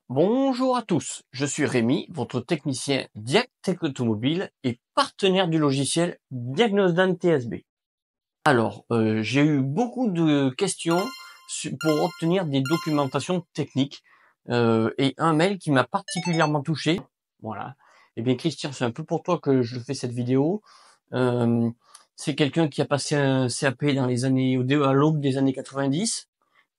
Bonjour à tous, je suis Rémi, votre technicien Diagtech Automobile et partenaire du logiciel Diagnosdan TSB. Alors, j'ai eu beaucoup de questions pour obtenir des documentations techniques et un mail qui m'a particulièrement touché. Voilà. Eh bien Christian, c'est un peu pour toi que je fais cette vidéo. Euh, c'est quelqu'un qui a passé un CAP dans les années, à l'aube des années 90.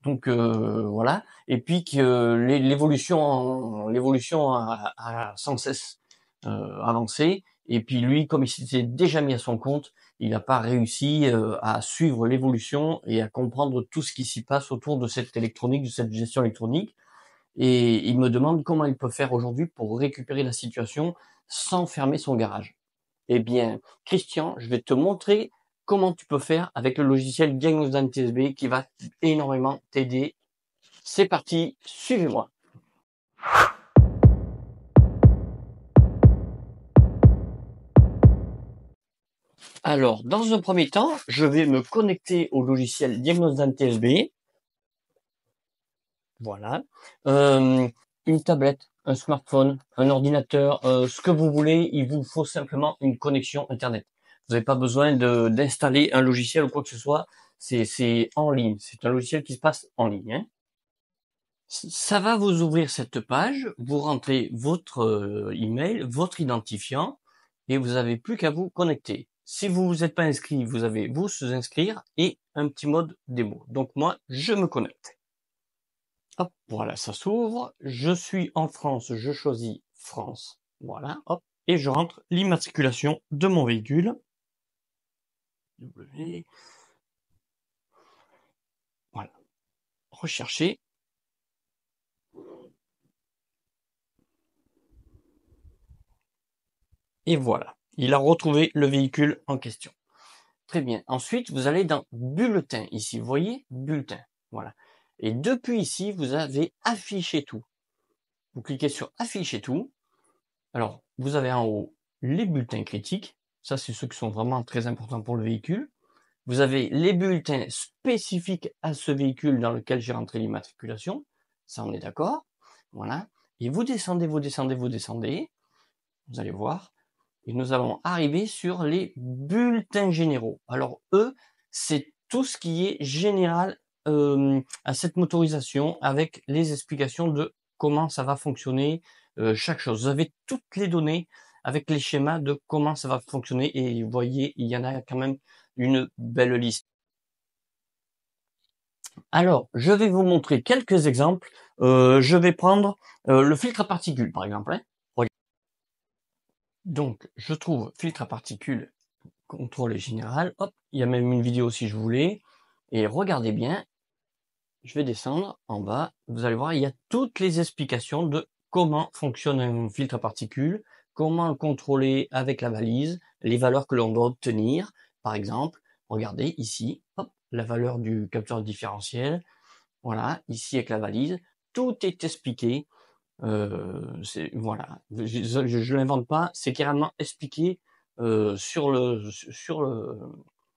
Donc voilà, et puis que l'évolution a sans cesse avancé. Et puis lui, comme il s'était déjà mis à son compte, il n'a pas réussi à suivre l'évolution et à comprendre tout ce qui s'y passe autour de cette électronique, de cette gestion électronique. Et il me demande comment il peut faire aujourd'hui pour récupérer la situation sans fermer son garage. Eh bien, Christian, je vais te montrer comment tu peux faire avec le logiciel Diagnosdan TSB qui va énormément t'aider. C'est parti, suivez-moi. Alors, dans un premier temps, je vais me connecter au logiciel Diagnosdan TSB. Voilà. Une tablette, un smartphone, un ordinateur, ce que vous voulez, il vous faut simplement une connexion Internet. Vous n'avez pas besoin d'installer un logiciel ou quoi que ce soit. C'est en ligne. C'est un logiciel qui se passe en ligne. Hein. Ça va vous ouvrir cette page. Vous rentrez votre email, votre identifiant, et vous n'avez plus qu'à vous connecter. Si vous vous êtes pas inscrit, vous avez vous inscrire et un petit mode démo. Donc moi, je me connecte. Hop, voilà, ça s'ouvre. Je suis en France, je choisis France. Voilà, hop, et je rentre l'immatriculation de mon véhicule. W. Voilà. Rechercher. Et voilà. Il a retrouvé le véhicule en question. Très bien. Ensuite, vous allez dans Bulletin. Ici, vous voyez Bulletin. Voilà. Et depuis ici, vous avez Afficher tout. Vous cliquez sur Afficher tout. Alors, vous avez en haut les bulletins critiques. Ça, c'est ceux qui sont vraiment très importants pour le véhicule. Vous avez les bulletins spécifiques à ce véhicule dans lequel j'ai rentré l'immatriculation. Ça, on est d'accord. Voilà. Et vous descendez, vous descendez, vous descendez. Vous allez voir. Et nous allons arriver sur les bulletins généraux. Alors eux, c'est tout ce qui est général à cette motorisation avec les explications de comment ça va fonctionner chaque chose. Vous avez toutes les données avec les schémas de comment ça va fonctionner et vous voyez, il y en a quand même une belle liste. Alors, je vais vous montrer quelques exemples. Je vais prendre le filtre à particules, par exemple. Hein. Donc, je trouve filtre à particules, contrôle général. Hop, il y a même une vidéo si je voulais. Et regardez bien, je vais descendre en bas. Vous allez voir, il y a toutes les explications de comment fonctionne un filtre à particules, comment le contrôler avec la balise, les valeurs que l'on doit obtenir. Par exemple, regardez ici, hop, la valeur du capteur différentiel. Voilà, ici avec la valise. Tout est expliqué. Voilà, je l'invente pas, c'est carrément expliqué dans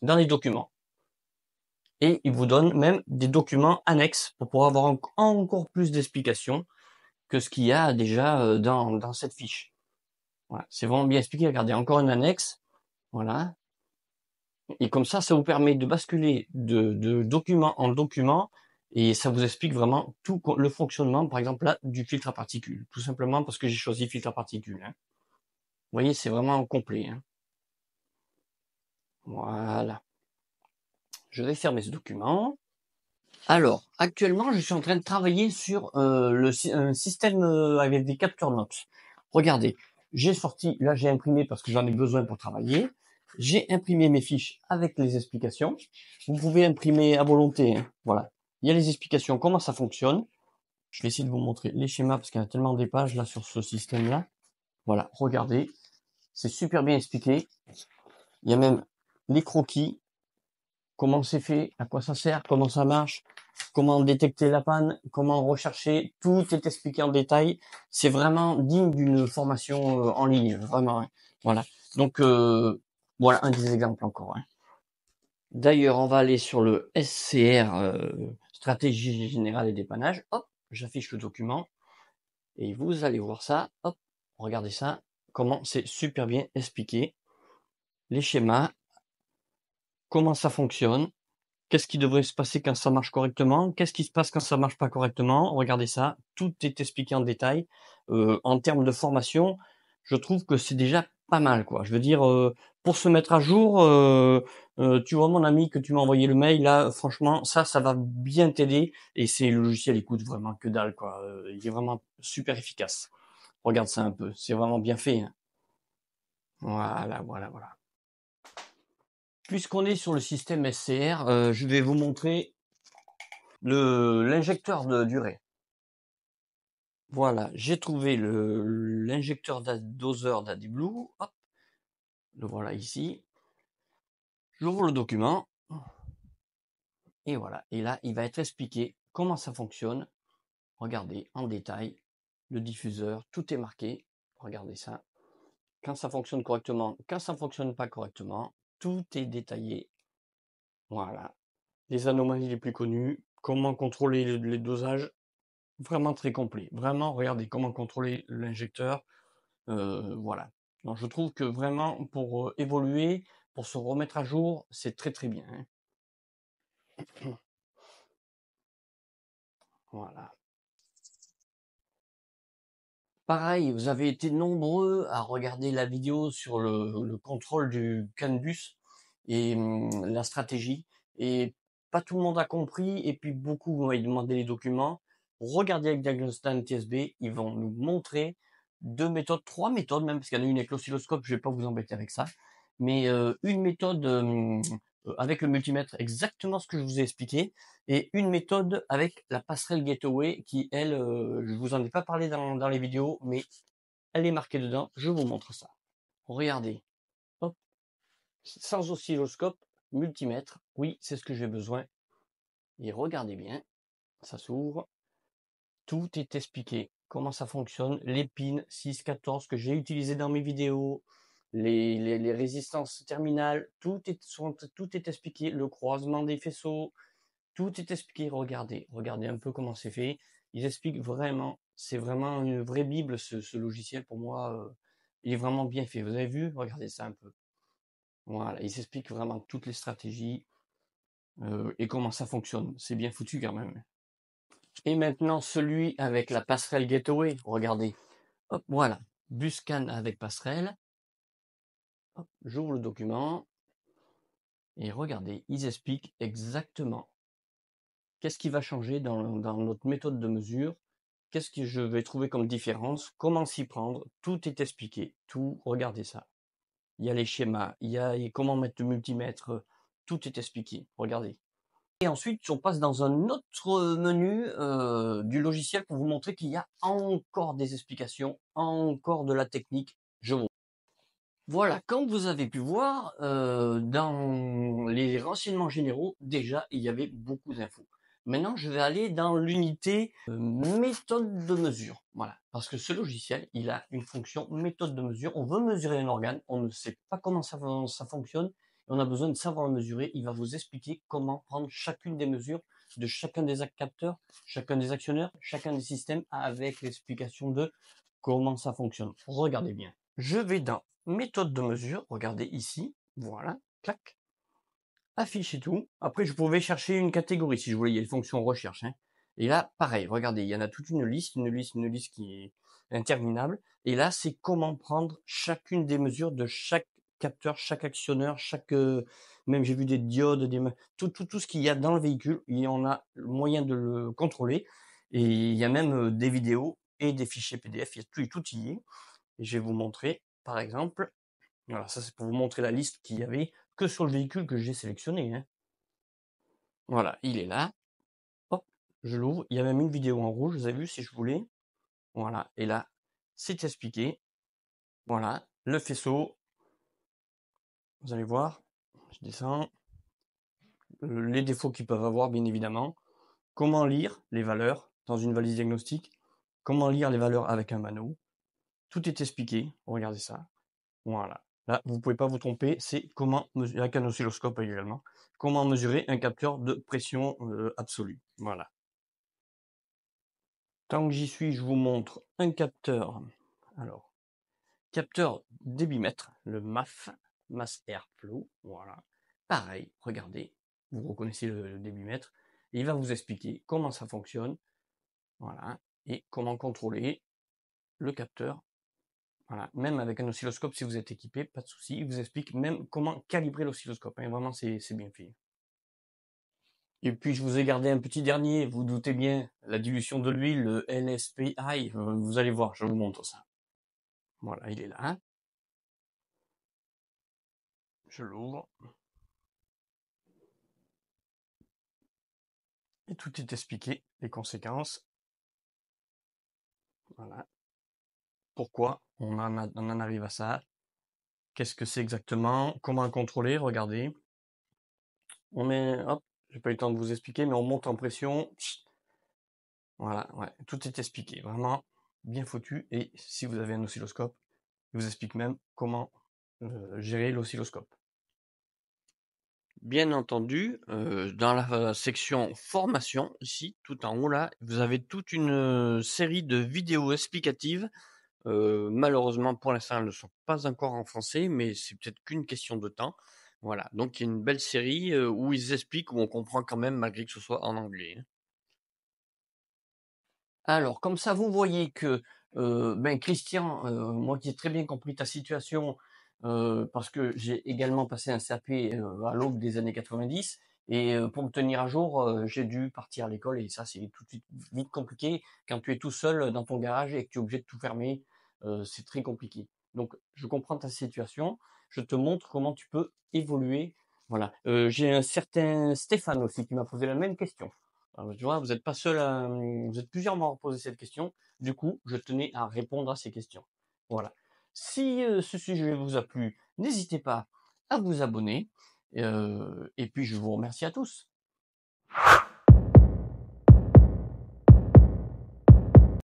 les documents. Et il vous donne même des documents annexes pour pouvoir avoir encore plus d'explications que ce qu'il y a déjà dans cette fiche. Voilà, c'est vraiment bien expliqué. Regardez, encore une annexe. Voilà. Et comme ça vous permet de basculer de document en document et ça vous explique vraiment tout le fonctionnement, par exemple là, du filtre à particules. Tout simplement parce que j'ai choisi filtre à particules. Hein. Vous voyez, c'est vraiment complet. Hein. Voilà. Je vais fermer ce document. Alors, actuellement, je suis en train de travailler sur un système avec des capteurs NOx. Regardez, j'ai sorti, là j'ai imprimé parce que j'en ai besoin pour travailler. J'ai imprimé mes fiches avec les explications. Vous pouvez imprimer à volonté. Hein. Voilà. Il y a les explications, comment ça fonctionne. Je vais essayer de vous montrer les schémas parce qu'il y a tellement des pages là sur ce système-là. Voilà, regardez. C'est super bien expliqué. Il y a même les croquis. Comment c'est fait, à quoi ça sert, comment ça marche, comment détecter la panne, comment rechercher, tout est expliqué en détail. C'est vraiment digne d'une formation en ligne, vraiment. Hein. Voilà. Donc voilà un des exemples encore. Hein. D'ailleurs, on va aller sur le SCR, stratégie générale et dépannage. Hop, j'affiche le document. Et vous allez voir ça, hop, regardez ça, comment c'est super bien expliqué. Les schémas, comment ça fonctionne, qu'est-ce qui devrait se passer quand ça marche correctement, qu'est-ce qui se passe quand ça marche pas correctement. Regardez ça, tout est expliqué en détail. En termes de formation, je trouve que c'est déjà pas mal, quoi. Je veux dire, pour se mettre à jour, tu vois mon ami que tu m'as envoyé le mail là, franchement, ça va bien t'aider. Et c'est le logiciel, il coûte vraiment que dalle, quoi. Il est vraiment super efficace. Regarde ça un peu, c'est vraiment bien fait, hein. Voilà, voilà, voilà. Puisqu'on est sur le système SCR, je vais vous montrer l'injecteur de durée. Voilà, j'ai trouvé l'injecteur doseur d'AdiBlue. Hop, le voilà ici. J'ouvre le document. Et voilà. Et là, il va être expliqué comment ça fonctionne. Regardez en détail le diffuseur. Tout est marqué. Regardez ça. Quand ça fonctionne correctement, quand ça ne fonctionne pas correctement. Tout est détaillé. Voilà. Les anomalies les plus connues. Comment contrôler les dosages. Vraiment très complet. Vraiment, regardez comment contrôler l'injecteur. Voilà. Donc je trouve que vraiment pour évoluer, pour se remettre à jour, c'est très très bien, hein. Voilà. Pareil, vous avez été nombreux à regarder la vidéo sur le contrôle du CAN bus et la stratégie. Et pas tout le monde a compris. Et puis beaucoup vont demandé les documents. Regardez avec Diagnostan TSB, ils vont nous montrer 2 méthodes, 3 méthodes même, parce qu'il y en a une avec l'oscilloscope, je vais pas vous embêter avec ça. Mais une méthode avec le multimètre, exactement ce que je vous ai expliqué, et une méthode avec la passerelle Gateway qui, elle, je vous en ai pas parlé dans les vidéos, mais elle est marquée dedans. Je vous montre ça. Regardez, hop, sans oscilloscope, multimètre. Oui, c'est ce que j'ai besoin. Et regardez bien, ça s'ouvre. Tout est expliqué. Comment ça fonctionne, les pins 6, 14 que j'ai utilisé dans mes vidéos, les résistances terminales, tout est expliqué. Le croisement des faisceaux, tout est expliqué. Regardez un peu comment c'est fait. Ils expliquent vraiment, c'est vraiment une vraie bible ce logiciel pour moi. Il est vraiment bien fait. Vous avez vu? Regardez ça un peu. Voilà, ils expliquent vraiment toutes les stratégies et comment ça fonctionne. C'est bien foutu quand même. Et maintenant celui avec la passerelle Gateway. Regardez. Hop, voilà. Buscan avec passerelle. Hop, j'ouvre le document. Et regardez, ils expliquent exactement qu'est-ce qui va changer dans notre méthode de mesure. Qu'est-ce que je vais trouver comme différence? Comment s'y prendre? Tout est expliqué. Tout, regardez ça. Il y a les schémas, il y a comment mettre le multimètre. Tout est expliqué. Regardez. Et ensuite, on passe dans un autre menu du logiciel pour vous montrer qu'il y a encore des explications, encore de la technique. Je vous... Voilà, comme vous avez pu voir, dans les renseignements généraux, déjà, il y avait beaucoup d'infos. Maintenant, je vais aller dans l'unité méthode de mesure. Voilà, parce que ce logiciel, il a une fonction méthode de mesure. On veut mesurer un organe, on ne sait pas comment ça fonctionne, et on a besoin de savoir le mesurer. Il va vous expliquer comment prendre chacune des mesures de chacun des capteurs, chacun des actionneurs, chacun des systèmes, avec l'explication de comment ça fonctionne. Regardez bien. Je vais dans méthode de mesure, regardez ici, voilà, clac, afficher tout. Après, je pouvais chercher une catégorie si je voulais, il y a les fonctions recherche, hein. Et là, pareil, regardez, il y en a toute une liste qui est interminable. Et là, c'est comment prendre chacune des mesures de chaque capteur, chaque actionneur, même j'ai vu des diodes, tout ce qu'il y a dans le véhicule, et on a le moyen de le contrôler. Et il y a même des vidéos et des fichiers PDF, il y a tout y est. Et je vais vous montrer, par exemple, voilà, ça c'est pour vous montrer la liste qu'il y avait que sur le véhicule que j'ai sélectionné, hein. Voilà, il est là. Hop, je l'ouvre. Il y a même une vidéo en rouge, vous avez vu si je voulais. Voilà, et là, c'est expliqué. Voilà, le faisceau. Vous allez voir, je descends. Les défauts qu'ils peuvent avoir, bien évidemment. Comment lire les valeurs dans une valise diagnostique. Comment lire les valeurs avec un mano. Tout est expliqué. Regardez ça. Voilà. Là, vous ne pouvez pas vous tromper, c'est comment mesurer, avec un oscilloscope également, comment mesurer un capteur de pression absolue. Voilà. Tant que j'y suis, je vous montre un capteur. Alors, capteur débitmètre, le MAF, Mass Airflow. Voilà. Pareil, regardez, vous reconnaissez le débitmètre. Et il va vous expliquer comment ça fonctionne. Voilà. Et comment contrôler le capteur. Voilà. Même avec un oscilloscope, si vous êtes équipé, pas de souci. Il vous explique même comment calibrer l'oscilloscope. Hein. Vraiment, c'est bien fait. Et puis, je vous ai gardé un petit dernier. Vous doutez bien, la dilution de l'huile, le LSPI. Vous allez voir, je vous montre ça. Voilà, il est là. Je l'ouvre. Et tout est expliqué, les conséquences. Voilà. Pourquoi on en arrive à ça? Qu'est-ce que c'est exactement? Comment le contrôler? Regardez. On met, hop, j'ai pas eu le temps de vous expliquer, mais on monte en pression. Voilà, ouais, tout est expliqué. Vraiment bien foutu. Et si vous avez un oscilloscope, il vous explique même comment gérer l'oscilloscope. Bien entendu, dans la section formation, ici, tout en haut là, vous avez toute une série de vidéos explicatives. Malheureusement, pour l'instant, elles ne sont pas encore en français, mais c'est peut-être qu'une question de temps. Voilà, donc il y a une belle série où ils expliquent, où on comprend quand même, malgré que ce soit en anglais. Alors, comme ça, vous voyez que Christian, moi qui ai très bien compris ta situation, parce que j'ai également passé un CAP à l'aube des années 90, et pour me tenir à jour, j'ai dû partir à l'école, et ça, c'est tout de suite vite compliqué. Quand tu es tout seul dans ton garage et que tu es obligé de tout fermer, c'est très compliqué. Donc, je comprends ta situation, je te montre comment tu peux évoluer. Voilà. J'ai un certain Stéphane aussi qui m'a posé la même question. Alors, tu vois, vous n'êtes pas seul, vous êtes plusieurs à m'avoir posé cette question. Du coup, je tenais à répondre à ces questions. Voilà. Si ce sujet vous a plu, n'hésitez pas à vous abonner. Et puis, je vous remercie à tous.